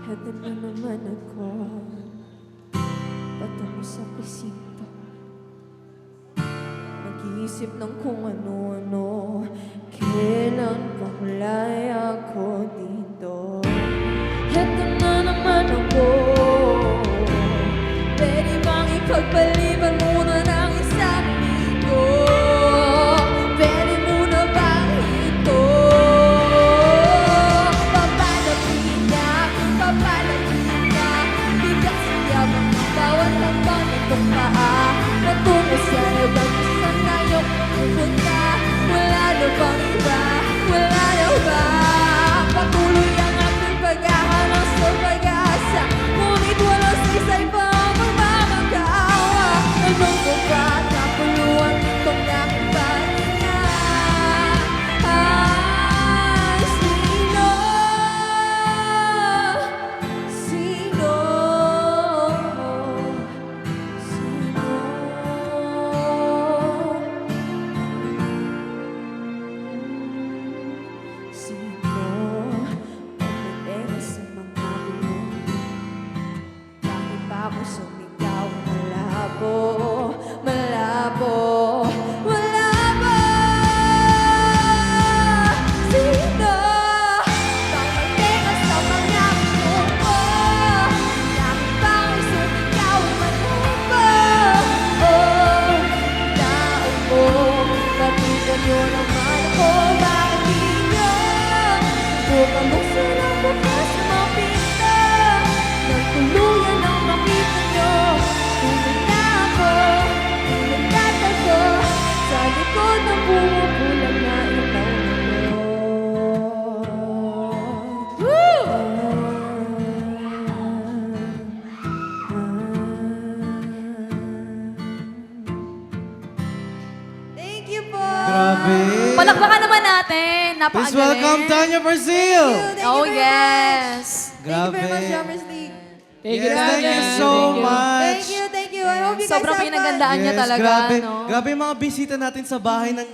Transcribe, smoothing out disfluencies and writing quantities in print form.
Heto na naman ako, patungo sa presinto. Mag-iisip ng kung ano-ano, kailan pakulay ako dito. Heto na naman ako, pwede bang ipagpaliban muna ng isang linggo? Pwede muna bang ito? Papalapit na, papalapit na, bigat sa yabang ng bawat hambang itong paa. Patungo sa lugar kung saan tayo pupunta. Wala na bang iba? Wala na ba? Patuloy ang aking paghahanap sa pag-asa, ngunit walang saysay pa ang magmamakaawa. Anong ba kapuluan nitong aking pahinga? Sino? Sino? Sino? Pagdating sa mga bulong, bakit ba ako sumigaw? Malabo, malabo, malabo. Sino? Pagdating sa mga bulong ko, bakit ba ako sumigaw? Malabo. Oh, tao mo, patigan nyo naman ako. Bakit di nyo subukan buksan ang bukas ng mga pinto? Nang tuluyan ang makita nyo, tulad na ako, nagtatago sa likod ng bumubulang na ilaw nyo. Thank you po! Grabe. Palakpakan naman natin. Napakagaling. Please welcome Tanya Brazil. Oh, yes. Thank you very much, Grabe. Drummers League. Yes, thank you so much. Thank you, thank you. I hope you guys Sobrang have fun. pinagandaan niya Yes, talaga, grabe. no? Grabe yung mga bisita natin sa bahay ng